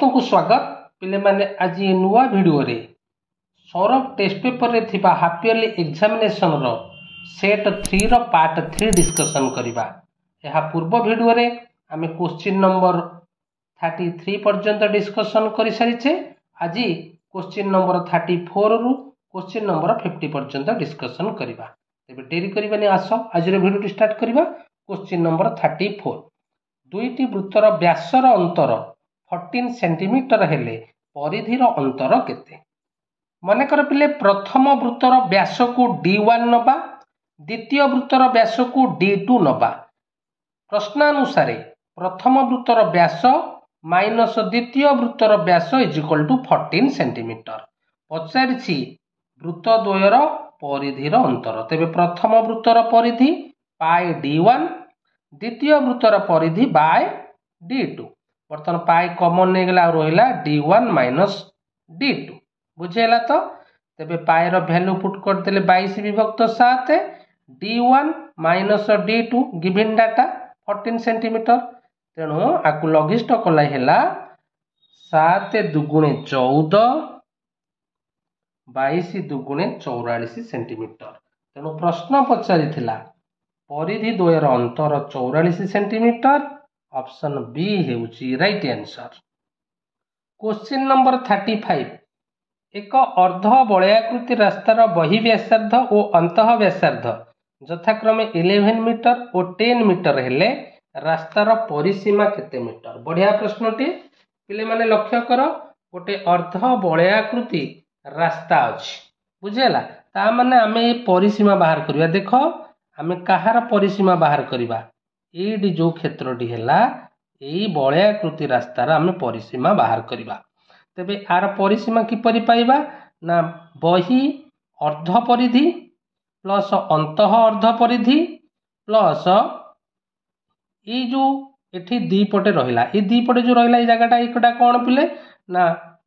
को स्वागत पिले माने आज ये नुआ वीडियो रे सौरभ टेस्ट पेपर रे थिबा हाफ इयरली एग्जामिनेशन रो सेट 3 रो पार्ट 3 डिस्कशन करिबा। यह पूर्व वीडियो रे आमे क्वेश्चन नंबर 33 पर्यंत डिस्कशन करि सारिछे। आज क्वेश्चन नंबर 34 रु क्वेश्चन नंबर 50 पर्यंत डिस्कशन करिबा। तेबे देरी करिबानी आसो आज रो वीडियो स्टार्ट करिबा। क्वेश्चन नंबर 34 दुईटी वृत्तर व्यासर अंतर 14 सेंटीमीटर हेले परिधिर अंतर केते। मनकर पिले प्रथम वृत्तर व्यास को D1 नबा, द्वितीय वृत्तर व्यास को D2 नबा। प्रश्नानुसार प्रथम वृत्तर व्यास माइनस द्वितीय वृत्तर व्यास इज इक्वल टू 14 सेंटीमीटर। पचारिछि वृत्त द्वयर परिधिर अंतर। तेबे प्रथम वृत्तर परिधि पाई D1, द्वितीय वृत्तर परिधि बाय D2। बर्तमान पाई कॉमन नहीं गला रहिला D1 माइनस D2 बुझेला। तो तेबे पाई रो वैल्यू पुट कर देले 22 विभक्त 7 D1 minus D2 given data 14 centimetre. तेणु आकु लघिष्ठ कला हेला 7 दुगुणे 14 22 दुगुणे 44 सेंटीमीटर। तेणु प्रश्न पचारि थिला परिधि द्वयर अंतर 44 सेंटीमीटर। ऑप्शन बी हेउची राइट आंसर। क्वेश्चन नंबर 35 एक अर्ध वलयाकृति रास्तार बहि व्यासार्ध और अंतः व्यासार्ध यथाक्रमे 11 मीटर और 10 मीटर हेले रास्तार परिसीमा केते मीटर। बढ़िया प्रश्नटी पिले माने लक्ष्य कर। गोटे अर्ध वलयाकृति रास्ता अछि बुझेला ता माने आमे ए परिसीमा बाहर करिया। देखो आमे कहार परिसीमा बाहर करिबा एडी जो क्षेत्रटी हेला एई वलयाकृति रास्तार आमे परिसीमा बाहर करिबा। तेबे आर परिसीमा किपरि पाइबा ना बहि अर्ध परिधि प्लस अंतः अर्ध परिधि प्लस ए जो एठी दी पटे रहिला ए दी पटे जो रहिला ए जगहटा एकटा कोन पिले ना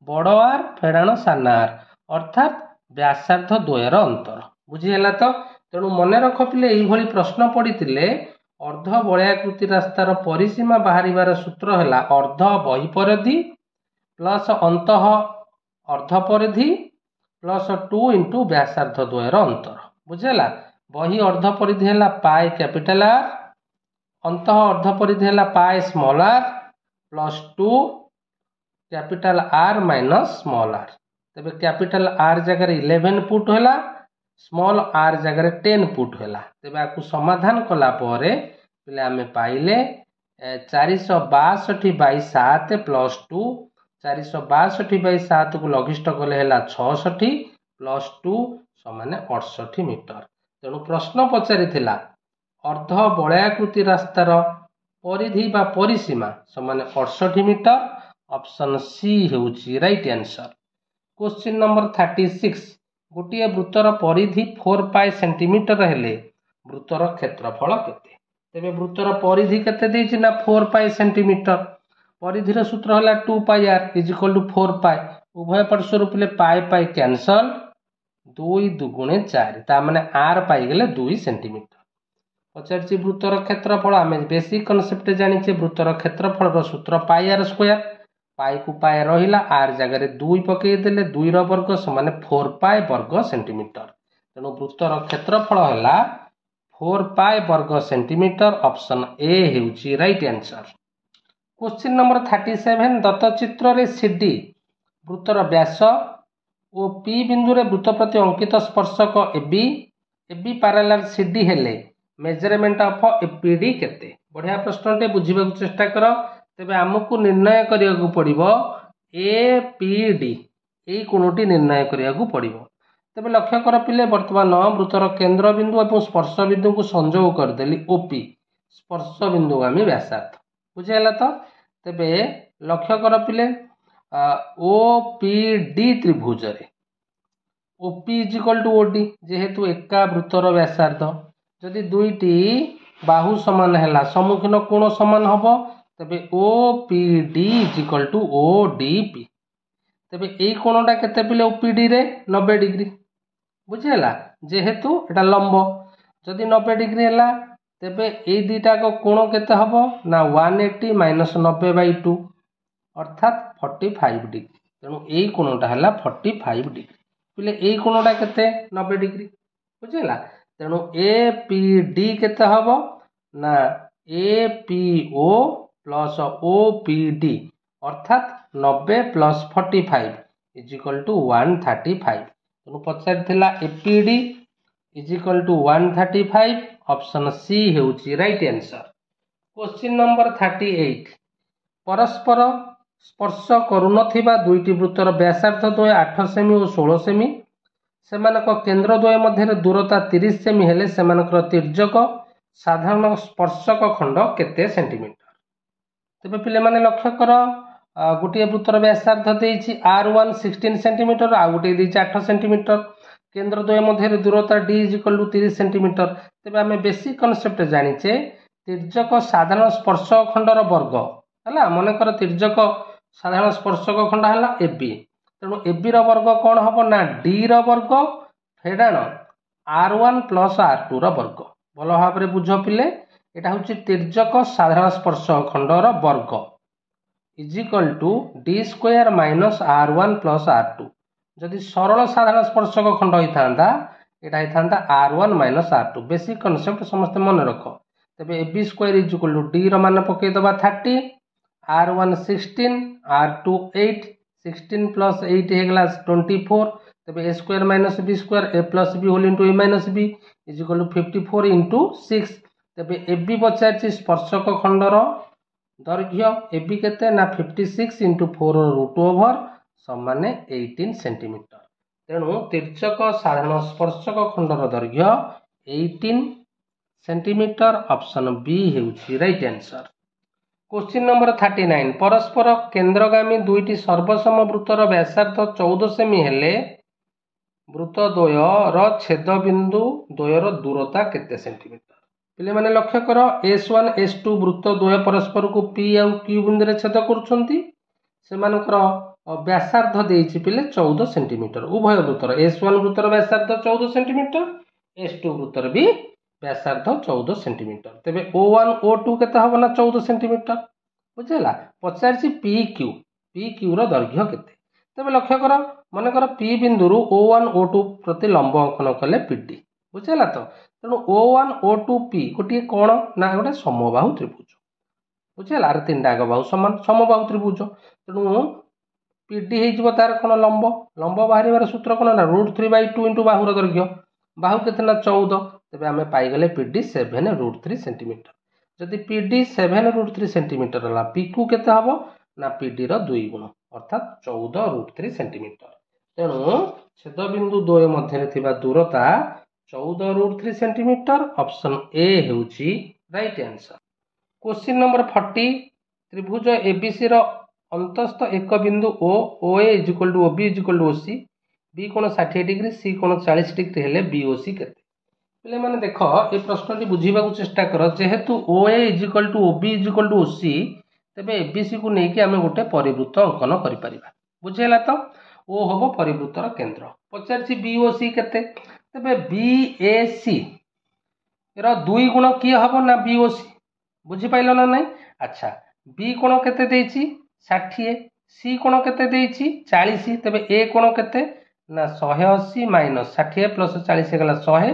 बड़ आर फेडाण सान आर अर्थात व्यासार्ध द्वयर अंतर बुझिहेला। तो तेणु मने रख पिले एई भली प्रश्न पड़ितिले अर्ध वलयाकृति रास्तार परिसीमा बाहरिबार सूत्र हेला अर्ध बहि परिधि प्लस अंतः अर्ध परिधि प्लस 2 इंटू व्यासार्ध द्वयर अंतर बुझेला। बहि अर्ध परिधि हेला पाई कैपिटल आर, अंतः अर्ध परिधि हेला pi small R plus 2 capital R minus small R. तेबे कैपिटल आर जगह 11 पुट होला, स्मॉल आर जगह 10 पुट होला। तेबे आकु समाधान कला परे पिले आमे पाइले 462 बाई 7 प्लस 2 462 बाई 7 को लघिष्ठ कले हेला 66 प्लस 2 समान 68 मीटर। तेणु प्रश्न पचारि थिला अर्ध वलयाकृति रास्तार परिधि बा परिसीमा समान 68 मीटर। ऑप्शन सी हेउची राइट आंसर। क्वेश्चन नंबर 36 गोटे वृत्तर परिधि 4 पाई सेंटीमीटर हेले वृत्तर क्षेत्रफल केते। तेबे वृत्तर परिधि केते देछि ना 4 पाई सेंटीमीटर। परिधिर सूत्र होला 2 पाई आर इज इक्वल टू 4 पाई। उभय पार्श्व रूपले पाई पाई कैंसल 2 दुगुणे 4 ता माने आर पाई गेले 2 सेंटीमीटर। पचारछि वृत्तर क्षेत्रफल आमे बेसिक कांसेप्ट जानिछे वृत्तर क्षेत्रफल रो सूत्र पाई आर स्क्वायर। पाई को पाई रहिला आर जगह 2 पकई देले 2 रो वर्ग समान 4 पाई वर्ग सेंटीमीटर। तेणु वृत्तर क्षेत्रफल होला 4 पाई वर्ग सेंटीमीटर। ऑप्शन ए हेउची राइट आंसर। क्वेश्चन नंबर 37 दत्त चित्र रे सीडी वृत्तर व्यास ओ पी बिंदु रे वृत्त प्रति अंकित स्पर्शक एबी एबी पैरेलल सीडी हेले मेजरमेंट ऑफ एपीडी केते। बढ़िया प्रश्नटे बुझिबा चेष्टा कर। तेबे हमकु निर्णय करिया पड़िबो एपीडी एई कोनोटी निर्णय करिया पड़िबो। तेबे लक्ष्य कर पिले वर्तमान वृत्तर केंद्र बिंदु और स्पर्श बिंदु को संयोग कर देली ओपी स्पर्श बिंदु आमी व्यासार्ध बुझेला। तो तेबे लक्ष्य कर पिले ओपीडी त्रिभुज रे OP is equal to OD जेहेतु एका वृत्तर व्यासार्ध जदि दुईटी बाहु समान हैला सम्मुखीन कोण समान हबो तेबे OPD is equal to ODP. तेबे एई कोणटा केते पिले ओपीडी रे 90 डिग्री बुझेला जेहेतु एटा लंब जदि 90 डिग्री हैला तेबे एई दुईटा को कोण केते हबो ना 180 माइनस 90/2 अर्थात 45 डिग्री तेणु यही कोणटा है 45 डिग्री पिले यही कोणटा केते 90 डिग्री बुझेगा तेणु एपीडी केते हम ना एपीओ प्लस ओपीडी अर्थात 90 प्लस 45 इज इक्वल टू 135 तेणु पचार APD is equal to 135 option C हेउची राइट आंसर। क्वेश्चन नंबर 38 परस्पर स्पर्श करुनथिबा दुईटी वृत्तर व्यासार्ध द्वय 8 सेमी और 16 सेमी सेमानक केन्द्र द्वय मध्य दूरता 30 सेमी हेले सेमानकर तिर्यक साधारण स्पर्शक खंड केते सेंटीमीटर तेबे पिले माने लक्ष्य कर गोटे वृत्तर व्यासार्ध देइछि R1 16 सेंटीमीटर आ गोटे देइछि 8 सेंटीमीटर केन्द्र द्वय मध्य दूरता d is equal to 30 centimetre तेबे आमे बेसिक कांसेप्ट जानिचे तिर्यक साधारण स्पर्शक खंडर वर्ग है मनकर तिर्यक साधारण स्पर्शक खंड है एबी तेणु एबी वर्ग कौन हम ना डी वर्ग फेडाण R1 प्लस R2 वर्ग भल भाव में बुझ पिले यहाँ हूँ तिर्यक साधारण स्पर्शक खंडर वर्ग is equal to D square minus R1 plus R2 जदि सरल साधारण स्पर्शक खंड होता यहाँ R1 minus R2 basic concept समस्त मन रख तेरे A B square is equal to D मान पकईदे 30 R1 16 R2 8 16 प्लस 8 होगा 24 तेरे A square minus B square A plus B whole into A minus B is equal to 54 into 6 तेरे A B पचार स्पर्शक खंडर दैर्घ्य ए बी केते ना 56 into 4 root over समान 18 सेंटीमीटर तेणु तिर्यक साधारण स्पर्शक खंडर दैर्घ्य 18 सेंटीमीटर ऑप्शन बी हेउची राइट आंसर। क्वेश्चन नंबर 39 परस्पर केंद्रगामी दुईटी सर्वसम वृत्तर व्यासार्ध 14 सेमी हेले वृत्त द्वयर छेद बिंदु द्वयर दूरता केते सेंटीमीटर पिले माने लक्ष्य कर S1 S2 वृत्त द्वय परस्पर को P और Q बिंदु रे छेद करूछंती सेमानकर व्यासार्ध देइछि पिले 14 सेंटीमीटर उभय वृत्तर S1 वृत्तर व्यासार्ध 14 सेंटीमीटर S2 वृत्तर भी व्यासार्ध 14 सेंटीमीटर तेबे O1 O2 केते हबो ना 14 सेंटीमीटर बुझेला पचारछि PQ रो दैर्घ्य केते तेबे लक्ष्य कर मन कर P बिंदु रु O1 O2 प्रति लंब अंकन कले PD बुझेला तो तेणु O1 O2 P गोटे कोण ना गोटे समबाहु त्रिभुज बुझेला आर तीन डाग बाहु समान समबाहु त्रिभुज तेणु PD हेजिबो तार कोन लंब बाहरिबार सूत्र कोन ना √3/2 इंटू बाहुर दैर्घ्य बाहु केते ना 14 तेबे आमे पाई गले PD 7√3 सेंटीमीटर जदि PD 7√3 सेंटीमीटर हला PQ केते हबो ना PD रो 2 गुण अर्थात 14√3 सेंटीमीटर तेणु छेद बिंदु द्वय मध्य थिबा दूरता 14√3 सेंटीमीटर ऑप्शन ए हेउची राइट आंसर। क्वेश्चन नंबर 40 त्रिभुज एबीसी रो अंतस्थ एक बिंदु O OA is equal to OB is equal to OC B कोण 60 डिग्री C कोण 40 डिग्री हेले BOC केते पिले माने देखो ए प्रश्न टी बुझीबा को चेष्टा कर जेहेतु OA is equal to OB is equal to OC तेबे ABC को नेकी आमे गोटे परिवृत्त अंकन करि परिबा बुझेला तो O होबो परिवृत्तर केंद्र पचारछि BOC केते तेबे BAC रो 2 गुण की हबो ना BOC बुझी पाइलो ना नहीं अच्छा B कोण केते देइछि 60 C कोण केते देइछि 40 तेबे A कोण केते ना 180 माइनस 60 प्लस 40 गला 100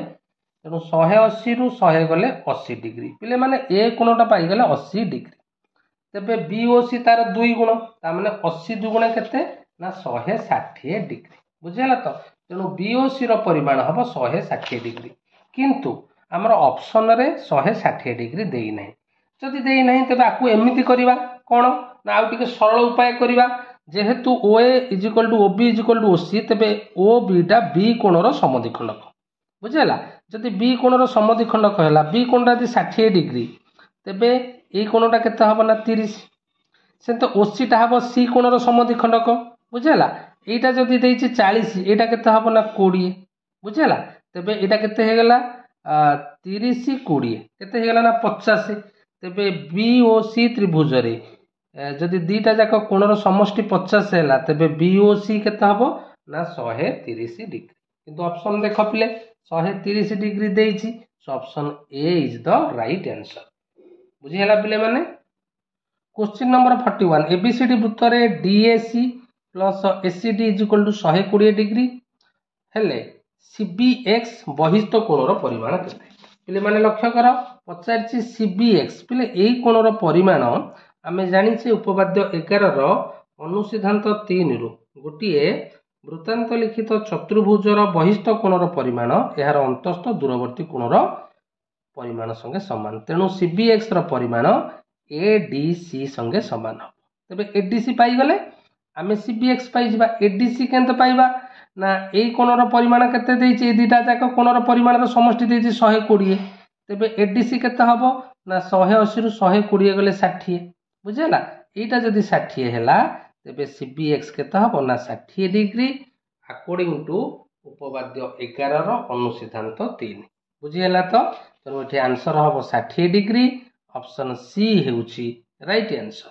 तेणु 180 रु 100 गले 80 डिग्री पिले माने A कोणटा पाई गले 80 डिग्री तेबे BOC तार 2 गुण ता माने 80 दुगुण केते ना 160 डिग्री बुझेला तो तेणु BOC रो परिमाण हबो 160 डिग्री किंतु हमर ऑप्शन रे 160 डिग्री देई नै जदि देई नै तबे आकु एमिति करिवा कोन ना आउ टिके सरल उपाय करिवा जेहेतु OA is equal to OB is equal to OC तेबे OB टा B कोण रो समद्विखंडक बुझेला जदि B कोण रो समद्विखंडक हैला B कोणटा जदि 60 डिग्री तेबे ए कोणटा केते हबो ना 30 से तो OC टा हबो C कोण रो समद्विखंडक बुझेला एटा जदि देइछि 40 एटा केते हबो ना 20 बुझेला तेबे एटा केते हे गेला 30 20 केते हे गेला ना 50 तेबे BOC त्रिभुज रे जदि दीटा जाक कोणर समष्टि 50 हैला तेबे BOC केते हबो ना 130 डिग्री किंतु ऑप्शन देख पिले 130 डिग्री देइछि so option A is the right answer बुझिहला पिले माने क्वेश्चन नंबर 41 एबीसीडी वृत्त रे DAC plus ACD is equal to 120 degree हेले सीबीएक्स बहिस्थ कोणर परिमाण केते पिले माने लक्ष्य कर पचारछि सीबीएक्स पिले एई कोणर परिमाण आमे जानिछे उपपाद्य 11 रो अनुसिद्धांत 3 रु गोटिए वृत्तांत लिखित चतुर्भुजर बहिस्थ कोणर परिमाण यार अंतस्थ दूरवर्ती कोणर परिमाण संगे समान तेणु सीबीएक्स रो परिमाण एडीसी संगे समान हो तबे एडीसी पाई गले आमे सीबीएक्स पाई जिबा एडीसी केंत पाइबा ना एई कोणर परिमाण केते देइछि ए दुटा जाक कोणर परिमाण रो समष्टि देइछि 120 तबे एडीसी केते हबो ना 180 रु 120 गले 60 बुझेला एटा जदी 60 हैला तबे सीबीएक्स केते हबो ना 60 डिग्री अकॉर्डिंग टू उपपाद्य 11 रो अनुसिद्धांत 3 बुझिहेला तो एठी आंसर हबो 60 डिग्री ऑप्शन सी हेउछि राइट आंसर।